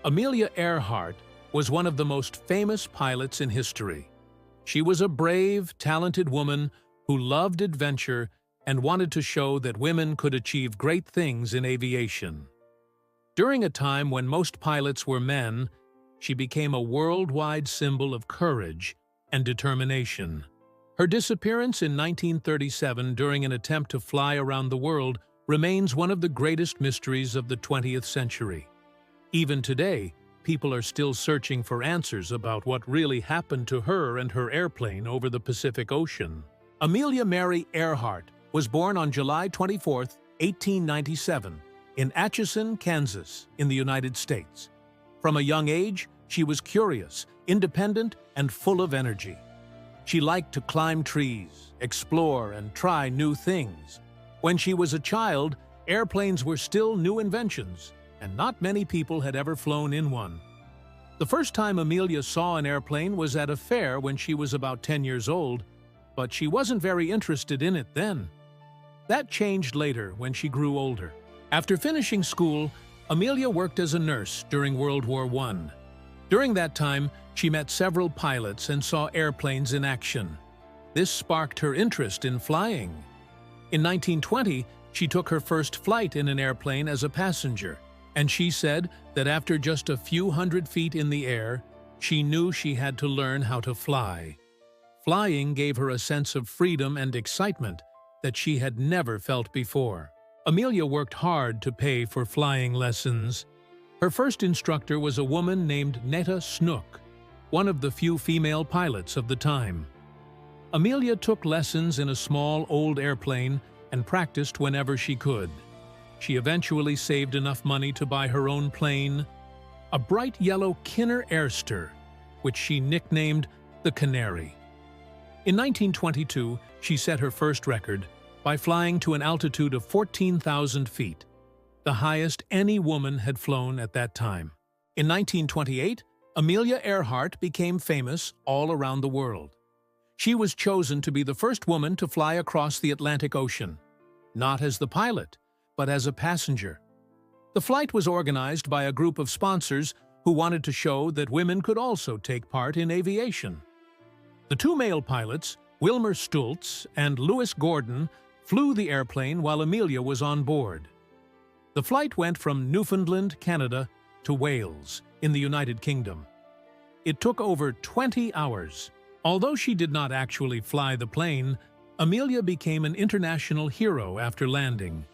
Amelia Earhart was one of the most famous pilots in history. She was a brave, talented woman who loved adventure and wanted to show that women could achieve great things in aviation. During a time when most pilots were men, she became a worldwide symbol of courage and determination. Her disappearance in 1937 during an attempt to fly around the world remains one of the greatest mysteries of the 20th century. Even today, people are still searching for answers about what really happened to her and her airplane over the Pacific Ocean. Amelia Mary Earhart was born on July 24, 1897, in Atchison, Kansas, in the United States. From a young age, she was curious, independent, and full of energy. She liked to climb trees, explore, and try new things. When she was a child, airplanes were still new inventions, and not many people had ever flown in one. The first time Amelia saw an airplane was at a fair when she was about 10 years old, but she wasn't very interested in it then. That changed later when she grew older. After finishing school, Amelia worked as a nurse during World War I. During that time, she met several pilots and saw airplanes in action. This sparked her interest in flying. In 1920, she took her first flight in an airplane as a passenger, and she said that after just a few hundred feet in the air, she knew she had to learn how to fly. Flying gave her a sense of freedom and excitement that she had never felt before. Amelia worked hard to pay for flying lessons. Her first instructor was a woman named Netta Snook, one of the few female pilots of the time. Amelia took lessons in a small old airplane and practiced whenever she could. She eventually saved enough money to buy her own plane, a bright yellow Kinner Airster, which she nicknamed the Canary. In 1922, she set her first record by flying to an altitude of 14,000 feet, the highest any woman had flown at that time. In 1928, Amelia Earhart became famous all around the world. She was chosen to be the first woman to fly across the Atlantic Ocean, not as the pilot, but as a passenger. The flight was organized by a group of sponsors who wanted to show that women could also take part in aviation. The two male pilots, Wilmer Stultz and Lewis Gordon, flew the airplane while Amelia was on board. The flight went from Newfoundland, Canada, to Wales, in the United Kingdom. It took over 20 hours. Although she did not actually fly the plane, Amelia became an international hero after landing.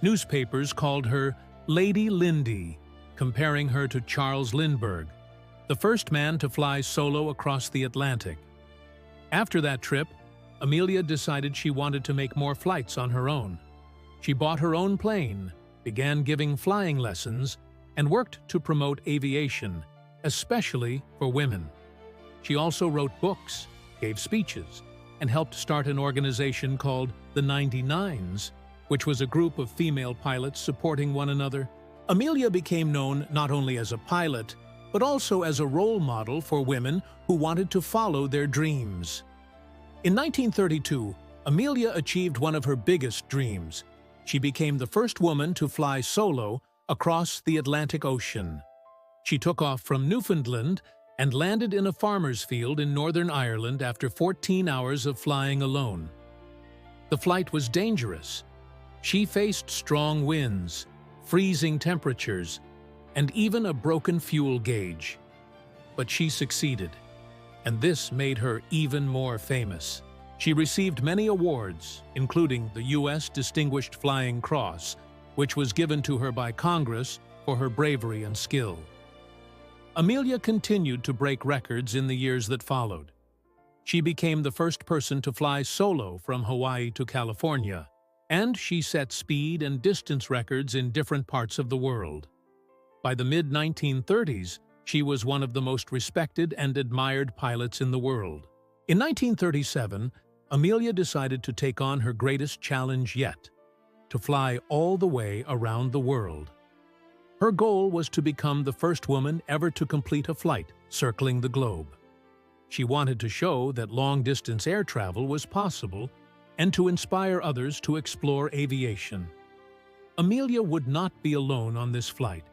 Newspapers called her Lady Lindy, comparing her to Charles Lindbergh, the first man to fly solo across the Atlantic. After that trip, Amelia decided she wanted to make more flights on her own. She bought her own plane, began giving flying lessons, and worked to promote aviation, especially for women. She also wrote books, gave speeches, and helped start an organization called the 99s, which was a group of female pilots supporting one another. Amelia became known not only as a pilot, but also as a role model for women who wanted to follow their dreams. In 1932, Amelia achieved one of her biggest dreams. She became the first woman to fly solo across the Atlantic Ocean. She took off from Newfoundland and landed in a farmer's field in Northern Ireland after 14 hours of flying alone. The flight was dangerous. She faced strong winds, freezing temperatures, and even a broken fuel gauge. But she succeeded, and this made her even more famous. She received many awards, including the U.S. Distinguished Flying Cross, which was given to her by Congress for her bravery and skill. Amelia continued to break records in the years that followed. She became the first person to fly solo from Hawaii to California, and she set speed and distance records in different parts of the world. By the mid-1930s, she was one of the most respected and admired pilots in the world. In 1937, Amelia decided to take on her greatest challenge yet, to fly all the way around the world. Her goal was to become the first woman ever to complete a flight circling the globe. She wanted to show that long-distance air travel was possible and to inspire others to explore aviation. Amelia would not be alone on this flight.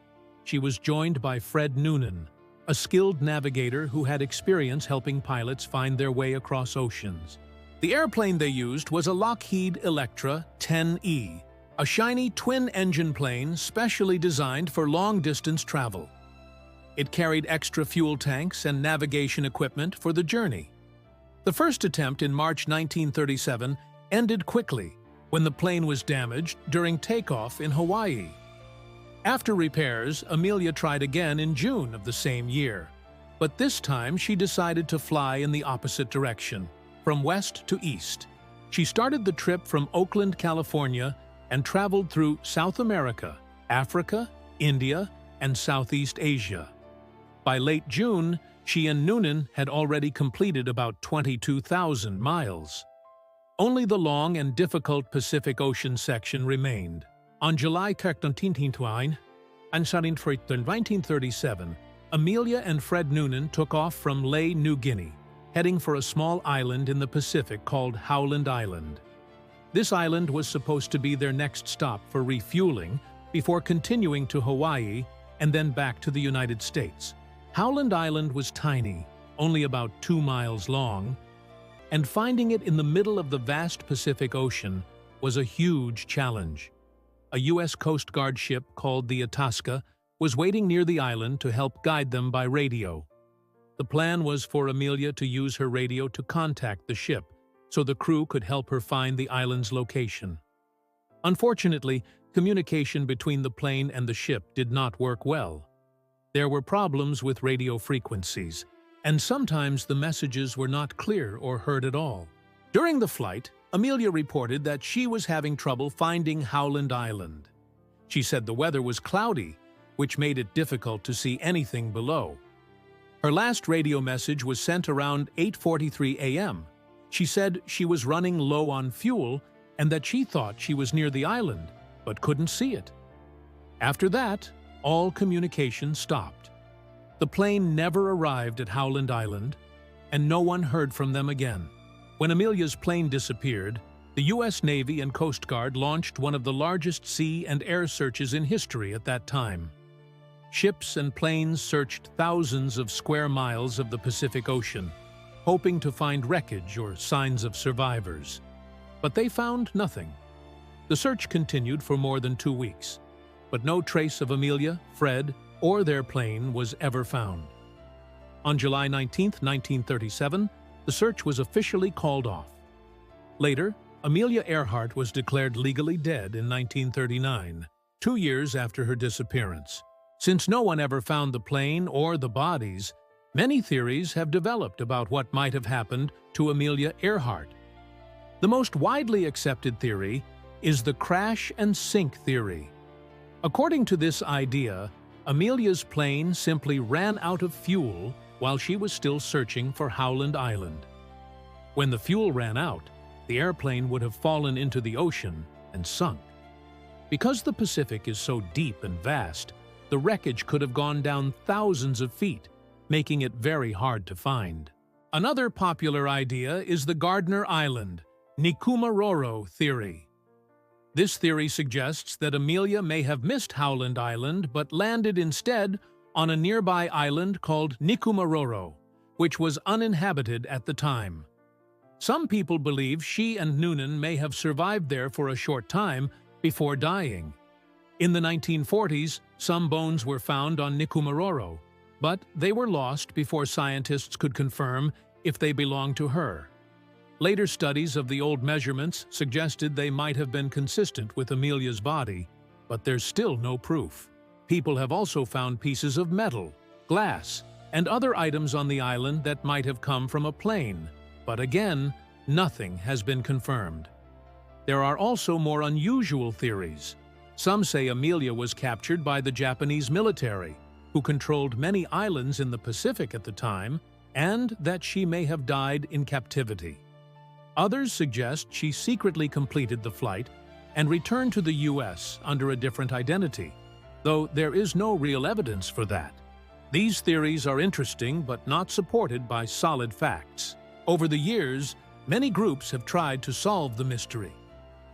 she was joined by Fred Noonan, a skilled navigator who had experience helping pilots find their way across oceans. The airplane they used was a Lockheed Electra 10E, a shiny twin-engine plane specially designed for long-distance travel. It carried extra fuel tanks and navigation equipment for the journey. The first attempt in March 1937 ended quickly when the plane was damaged during takeoff in Hawaii. After repairs, Amelia tried again in June of the same year, but this time she decided to fly in the opposite direction, from west to east. She started the trip from Oakland, California, and traveled through South America, Africa, India, and Southeast Asia. By late June, she and Noonan had already completed about 22,000 miles. Only the long and difficult Pacific Ocean section remained. On July 13, 1937, Amelia and Fred Noonan took off from Lae, New Guinea, heading for a small island in the Pacific called Howland Island. This island was supposed to be their next stop for refueling before continuing to Hawaii and then back to the United States. Howland Island was tiny, only about 2 miles long, and finding it in the middle of the vast Pacific Ocean was a huge challenge. A U.S. Coast Guard ship called the Itasca was waiting near the island to help guide them by radio. The plan was for Amelia to use her radio to contact the ship so the crew could help her find the island's location. Unfortunately, communication between the plane and the ship did not work well. There were problems with radio frequencies, and sometimes the messages were not clear or heard at all. During the flight, Amelia reported that she was having trouble finding Howland Island. She said the weather was cloudy, which made it difficult to see anything below. Her last radio message was sent around 8:43 a.m. She said she was running low on fuel and that she thought she was near the island, but couldn't see it. After that, all communication stopped. The plane never arrived at Howland Island, and no one heard from them again. When Amelia's plane disappeared, the U.S. Navy and Coast Guard launched one of the largest sea and air searches in history at that time. Ships and planes searched thousands of square miles of the Pacific Ocean, hoping to find wreckage or signs of survivors. But they found nothing. The search continued for more than 2 weeks, but no trace of Amelia, Fred, or their plane was ever found. On July 19, 1937, the search was officially called off. Later, Amelia Earhart was declared legally dead in 1939, 2 years after her disappearance. Since no one ever found the plane or the bodies, many theories have developed about what might have happened to Amelia Earhart. The most widely accepted theory is the crash and sink theory. According to this idea, Amelia's plane simply ran out of fuel while she was still searching for Howland Island. When the fuel ran out, the airplane would have fallen into the ocean and sunk. Because the Pacific is so deep and vast, the wreckage could have gone down thousands of feet, making it very hard to find. Another popular idea is the Gardner Island, Nikumaroro theory. This theory suggests that Amelia may have missed Howland Island but landed instead on a nearby island called Nikumaroro, which was uninhabited at the time. Some people believe she and Noonan may have survived there for a short time before dying. In the 1940s, some bones were found on Nikumaroro, but they were lost before scientists could confirm if they belonged to her. Later studies of the old measurements suggested they might have been consistent with Amelia's body, but there's still no proof. People have also found pieces of metal, glass, and other items on the island that might have come from a plane, but again, nothing has been confirmed. There are also more unusual theories. Some say Amelia was captured by the Japanese military, who controlled many islands in the Pacific at the time, and that she may have died in captivity. Others suggest she secretly completed the flight and returned to the U.S. under a different identity, though there is no real evidence for that. These theories are interesting but not supported by solid facts. Over the years, many groups have tried to solve the mystery.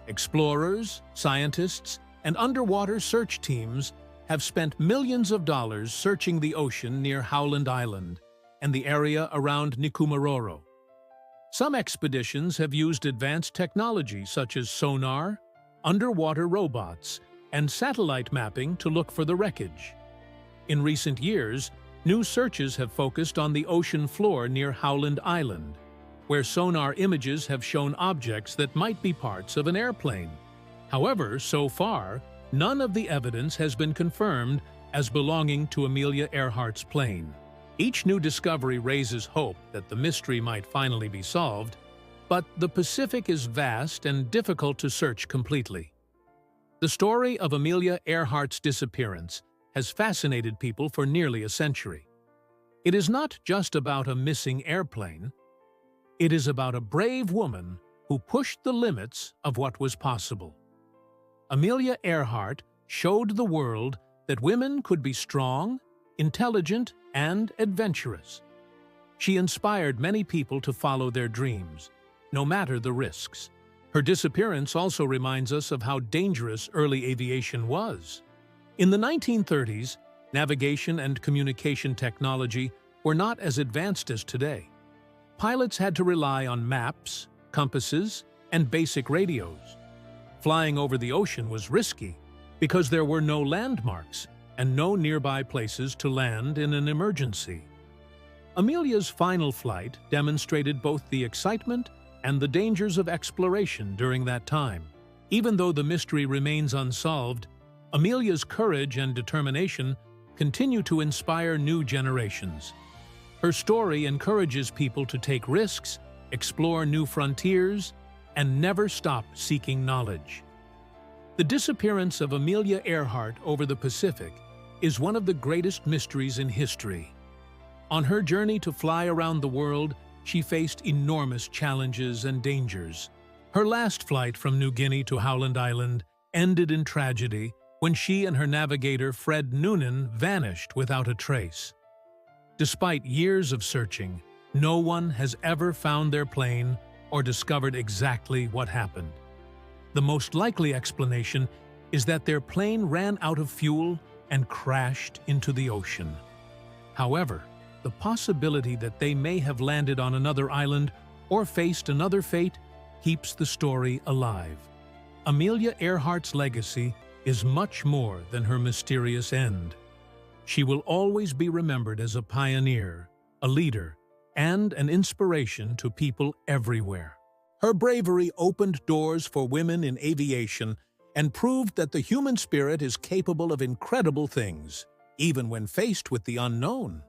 Explorers, scientists, and underwater search teams have spent millions of dollars searching the ocean near Howland Island and the area around Nikumaroro. Some expeditions have used advanced technology such as sonar, underwater robots, and satellite mapping to look for the wreckage. In recent years, new searches have focused on the ocean floor near Howland Island, where sonar images have shown objects that might be parts of an airplane. However, so far, none of the evidence has been confirmed as belonging to Amelia Earhart's plane. Each new discovery raises hope that the mystery might finally be solved, but the Pacific is vast and difficult to search completely. The story of Amelia Earhart's disappearance has fascinated people for nearly a century. It is not just about a missing airplane. It is about a brave woman who pushed the limits of what was possible. Amelia Earhart showed the world that women could be strong, intelligent, and adventurous. She inspired many people to follow their dreams, no matter the risks. Her disappearance also reminds us of how dangerous early aviation was. In the 1930s, navigation and communication technology were not as advanced as today. Pilots had to rely on maps, compasses, and basic radios. Flying over the ocean was risky because there were no landmarks and no nearby places to land in an emergency. Amelia's final flight demonstrated both the excitement and the dangers of exploration during that time. Even though the mystery remains unsolved, Amelia's courage and determination continue to inspire new generations. Her story encourages people to take risks, explore new frontiers, and never stop seeking knowledge. The disappearance of Amelia Earhart over the Pacific is one of the greatest mysteries in history. On her journey to fly around the world, she faced enormous challenges and dangers. Her last flight from New Guinea to Howland Island ended in tragedy when she and her navigator Fred Noonan vanished without a trace. Despite years of searching, no one has ever found their plane or discovered exactly what happened. The most likely explanation is that their plane ran out of fuel and crashed into the ocean. However, the possibility that they may have landed on another island or faced another fate keeps the story alive. Amelia Earhart's legacy is much more than her mysterious end. She will always be remembered as a pioneer, a leader, and an inspiration to people everywhere. Her bravery opened doors for women in aviation and proved that the human spirit is capable of incredible things, even when faced with the unknown.